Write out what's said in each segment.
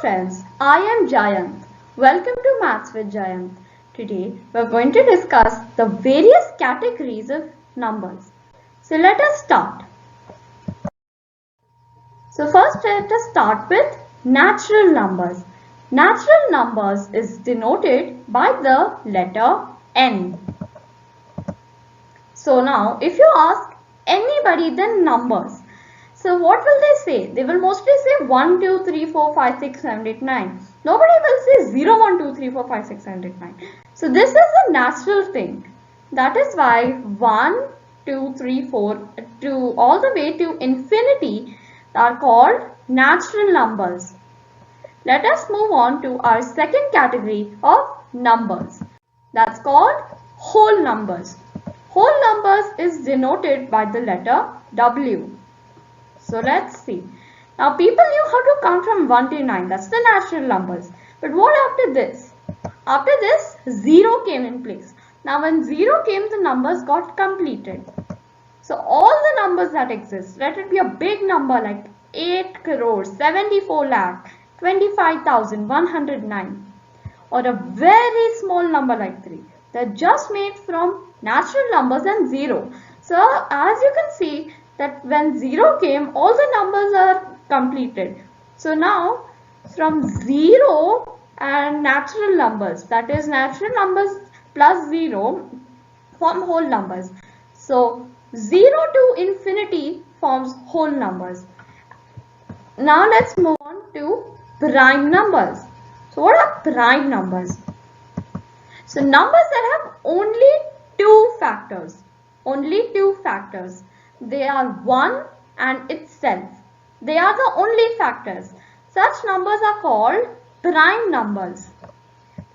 friends, I am Jayant. Welcome to Maths with Jayant. Today we are going to discuss the various categories of numbers. So let us start. So first let us start with natural numbers. Natural numbers is denoted by the letter N. So now if you ask anybody the numbers, so what will they say? They will mostly say 1, 2, 3, 4, 5, 6, 7, 8, 9. Nobody will say 0, 1, 2, 3, 4, 5, 6, 7, 8, 9. So this is a natural thing. That is why 1, 2, 3, 4 to all the way to infinity are called natural numbers. Let us move on to our second category of numbers. That's called whole numbers. Whole numbers is denoted by the letter W. So let's see. Now people knew how to count from 1 to 9. That's the natural numbers. But what after this? After this, 0 came in place. Now when 0 came, the numbers got completed. So all the numbers that exist, let it be a big number like 8 crores, 74 lakh, 25,109, or a very small number like 3. They're just made from natural numbers and 0. So as you can see, that when 0 came, all the numbers are completed. So now from 0 and natural numbers, that is natural numbers plus 0 form whole numbers. So 0 to infinity forms whole numbers. Now let's move on to prime numbers. So what are prime numbers? So numbers that have only two factors. Only two factors. They are 1 and itself. They are the only factors. Such numbers are called prime numbers.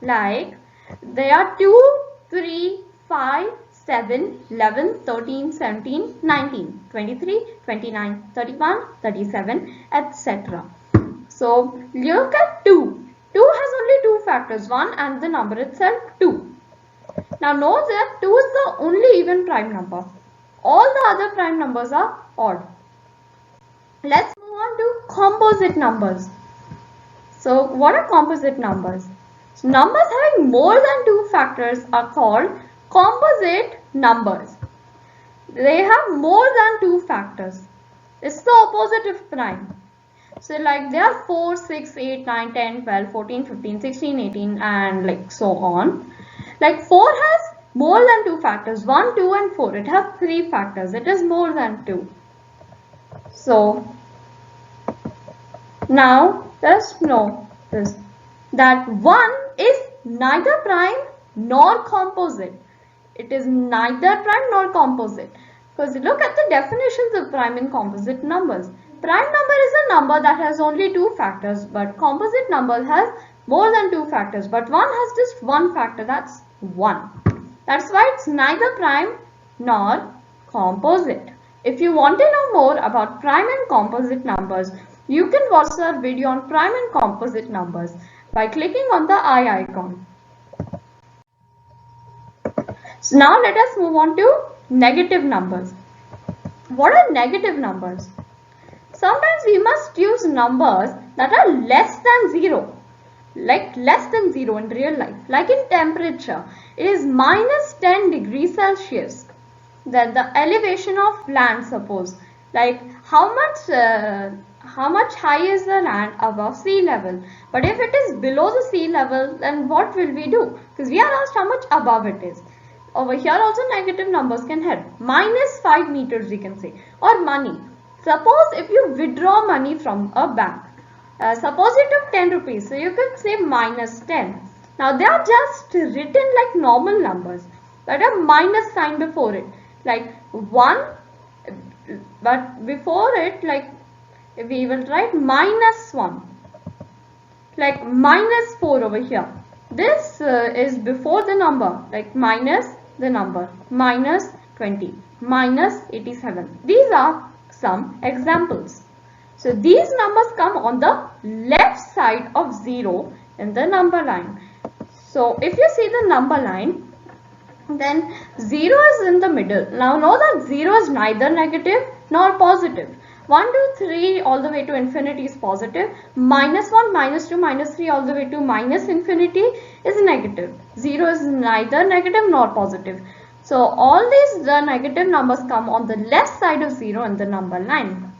Like they are 2, 3, 5, 7, 11, 13, 17, 19, 23, 29, 31, 37, etc. So look at 2. 2 has only two factors, 1 and the number itself 2. Now note that 2 is the only even prime number. All the other prime numbers are odd. Let's move on to composite numbers. So what are composite numbers? So numbers having more than two factors are called composite numbers. They have more than two factors. It's the opposite of prime. So like there are 4, 6, 8, 9, 10, 12, 14, 15, 16, 18 and like so on. Like 4 has more than two factors, 1, 2 and 4. It has three factors. It is more than 2. So now let's know this, that 1 is neither prime nor composite. It is neither prime nor composite. Because look at the definitions of prime and composite numbers. Prime number is a number that has only two factors, but composite number has more than two factors, but one has just one factor, that's 1. That's why it's neither prime nor composite. If you want to know more about prime and composite numbers, you can watch our video on prime and composite numbers by clicking on the I icon. So now let us move on to negative numbers. What are negative numbers? Sometimes we must use numbers that are less than 0. Like less than 0 in real life. Like in temperature, it is minus 10 degrees Celsius. Then the elevation of land, suppose. Like how much high is the land above sea level? But if it is below the sea level, then what will we do? Because we are asked how much above it is. Over here also negative numbers can help. Minus 5 meters we can say. Or money. Suppose if you withdraw money from a bank. Suppose you took 10 rupees. So you could say minus 10. Now they are just written like normal numbers. But a minus sign before it. Like 1. But before it, like we will write minus 1. Like minus 4 over here. This is before the number. Like minus the number. Minus 20. Minus 87. These are some examples. So these numbers come on the left side of 0 in the number line. So if you see the number line, then 0 is in the middle. Now know that 0 is neither negative nor positive. 1 to 3 all the way to infinity is positive. -1, -2, -3 all the way to minus infinity is negative. 0 is neither negative nor positive. So all these negative numbers come on the left side of 0 in the number line.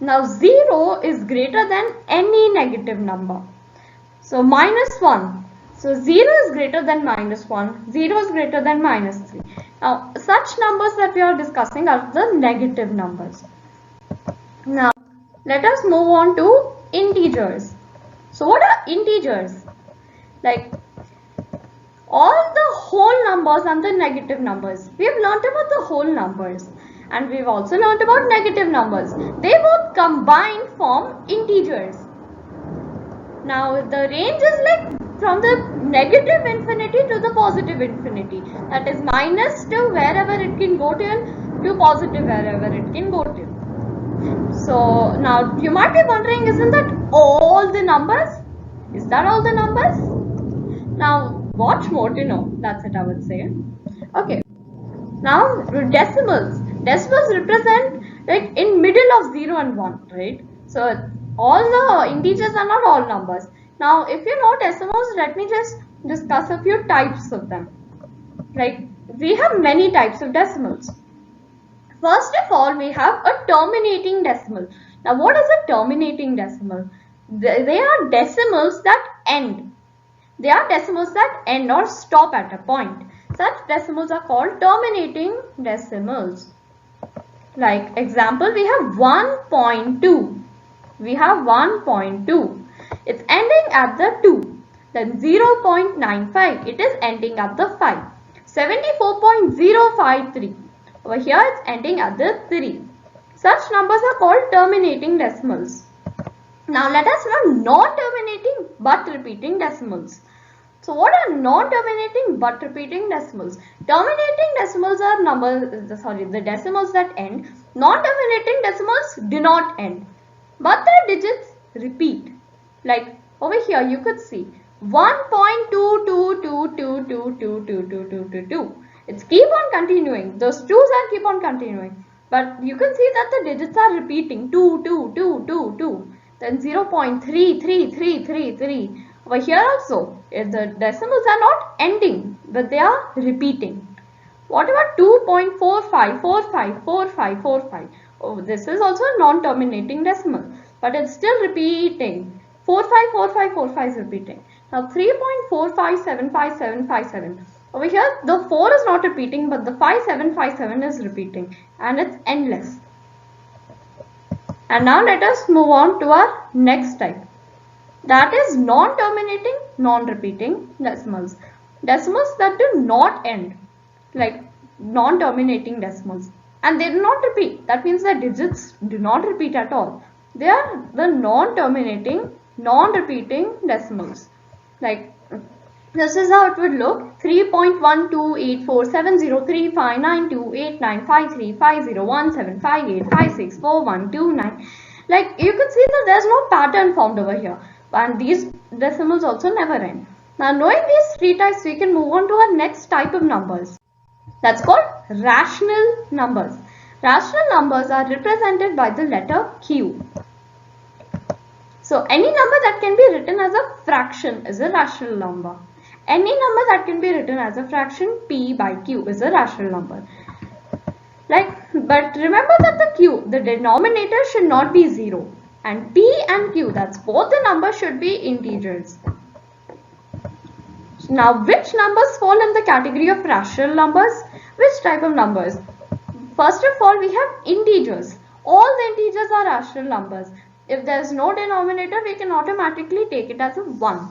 Now 0 is greater than any negative number. So -1. So 0 is greater than -1. 0 is greater than -3. Now such numbers that we are discussing are the negative numbers. Now let us move on to integers. So what are integers? Like all the whole numbers and the negative numbers. We have learnt about the whole numbers and we've also learnt about negative numbers. They both combined form integers. Now the range is like from the negative infinity to the positive infinity. That is minus to wherever it can go to positive wherever it can go to. So now you might be wondering, isn't that all the numbers? Is that all the numbers? Now watch more to know. That's it, I would say. Okay. Now decimals. Decimals represent like in middle of 0 and 1, right? So all the integers are not all numbers. Now if you know decimals, let me just discuss a few types of them. Like we have many types of decimals. First of all, we have a terminating decimal. Now what is a terminating decimal? They are decimals that end. They are decimals that end or stop at a point. Such decimals are called terminating decimals. Like example, we have 1.2. We have 1.2. It's ending at the 2. Then 0.95. It is ending at the 5. 74.053. Over here it's ending at the 3. Such numbers are called terminating decimals. Now let us know non-terminating but repeating decimals. So what are non-terminating but repeating decimals? Terminating decimals are the decimals that end. Non-terminating decimals do not end, but their digits repeat. Like over here you could see 1.22222222222. It's keep on continuing. Those 2's are keep on continuing. But you can see that the digits are repeating 2, 2, 2, 2, 2. Then 0.33333. Over here also, the decimals are not ending, but they are repeating. What about 2.45454545? Oh, this is also a non-terminating decimal, but it's still repeating. 454545 is repeating. Now 3.4575757. Over here, the 4 is not repeating, but the 5757 is repeating, and it's endless. And now let us move on to our next type. That is non-terminating, non-repeating decimals. Decimals that do not end, like non-terminating decimals. And they do not repeat. That means the digits do not repeat at all. They are the non-terminating, non-repeating decimals. Like this is how it would look. 3.1284703592895350175856412. Like you can see that there's no pattern formed over here. And these decimals also never end. Now knowing these three types, we can move on to our next type of numbers. That's called rational numbers. Rational numbers are represented by the letter Q. So any number that can be written as a fraction is a rational number. Any number that can be written as a fraction P by Q is a rational number. But remember that the Q, the denominator should not be 0. And P and Q, that's both the numbers, should be integers. Now, which numbers fall in the category of rational numbers? Which type of numbers? First of all, we have integers. All the integers are rational numbers. If there is no denominator, we can automatically take it as a 1.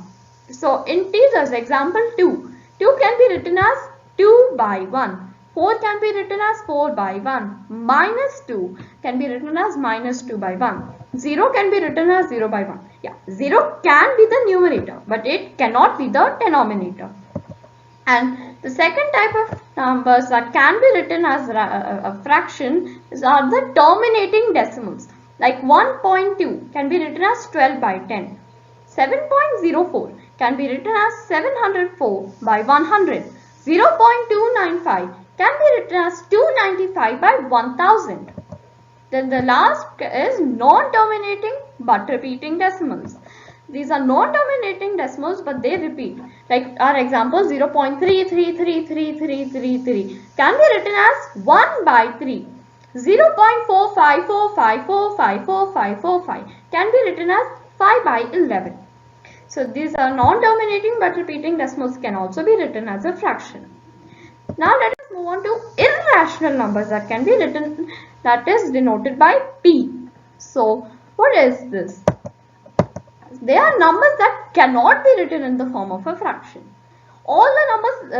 So, integers, example 2. 2 can be written as 2 by 1. 4 can be written as 4 by 1. Minus 2 can be written as minus 2 by 1. 0 can be written as 0 by 1. Yeah, 0 can be the numerator, but it cannot be the denominator. And the second type of numbers that can be written as a fraction are the terminating decimals. Like 1.2 can be written as 12 by 10. 7.04 can be written as 704 by 100. 0.295 can be written as 295 by 1000. Then the last is non-terminating but repeating decimals. These are non-terminating decimals but they repeat. Like our example 0.333333 can be written as 1 by 3. 0.45454545545 can be written as 5 by 11. So these are non-terminating but repeating decimals can also be written as a fraction. Now let us move on to irrational numbers that can be written, that is denoted by P. So what is this? They are numbers that cannot be written in the form of a fraction. All the numbers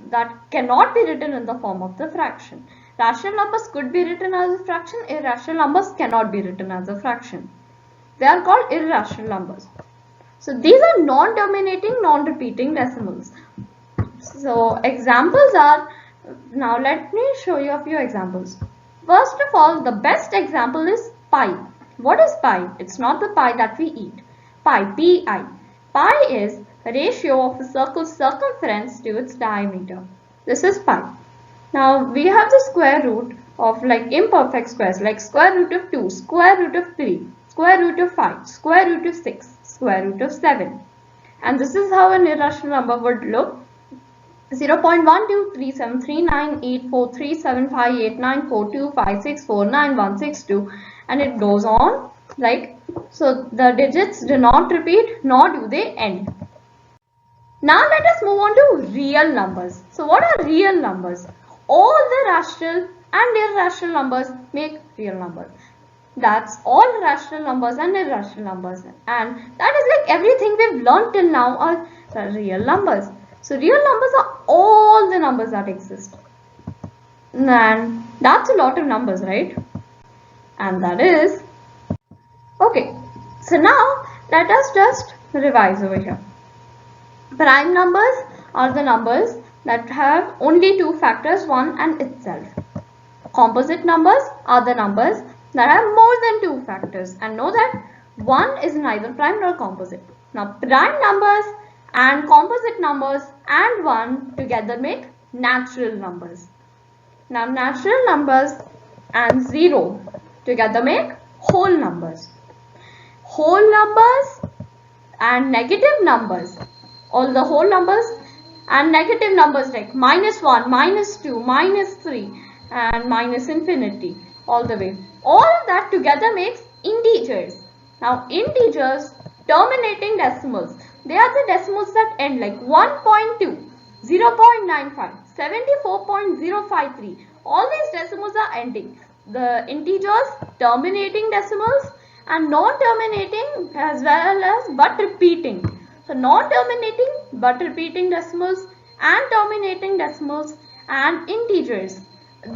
that cannot be written in the form of the fraction. Rational numbers could be written as a fraction. Irrational numbers cannot be written as a fraction. They are called irrational numbers. So these are non-terminating, non-repeating decimals. So examples are, now let me show you a few examples. First of all, the best example is pi. What is pi? It's not the pie that we eat. Pi, P-I. Pi is a ratio of a circle's circumference to its diameter. This is pi. Now we have the square root of like imperfect squares like square root of 2, square root of 3, square root of 5, square root of 6, square root of 7. And this is how an irrational number would look. 0.12373984375894256491162, and it goes on like so. The digits do not repeat nor do they end. Now let us move on to real numbers. So what are real numbers? All the rational and irrational numbers make real numbers. That's all rational numbers and irrational numbers, and that is like everything we've learned till now are real numbers. So real numbers are all the numbers that exist, and that's a lot of numbers, right? And that is okay. So now let us just revise over here. Prime numbers are the numbers that have only two factors, 1 and itself. Composite numbers are the numbers that have more than two factors, and know that 1 is neither prime nor composite. Now prime numbers and composite numbers and 1 together make natural numbers. Now natural numbers and 0 together make whole numbers. Whole numbers and negative numbers, all the whole numbers and negative numbers like -1, -2, -3 and minus infinity all the way. All of that together makes integers. Now integers, terminating decimals, they are the decimals that end like 1.2, 0.95, 74.053. All these decimals are ending. The integers, terminating decimals and non-terminating as well as but repeating. So non-terminating but repeating decimals and terminating decimals and integers.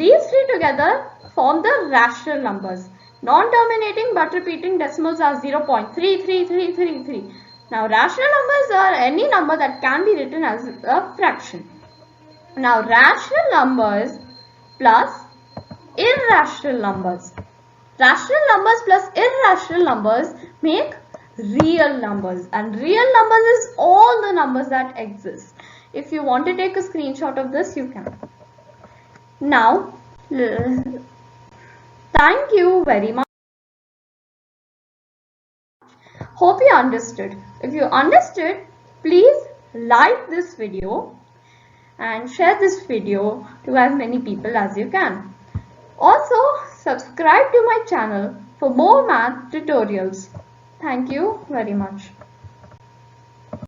These three together form the rational numbers. Non-terminating but repeating decimals are 0.33333. Now rational numbers are any number that can be written as a fraction. Now rational numbers plus irrational numbers. Rational numbers plus irrational numbers make real numbers, and real numbers is all the numbers that exist. If you want to take a screenshot of this, you can. Now, thank you very much. Hope you understood. If you understood, please like this video and share this video to as many people as you can. Also, subscribe to my channel for more math tutorials. Thank you very much.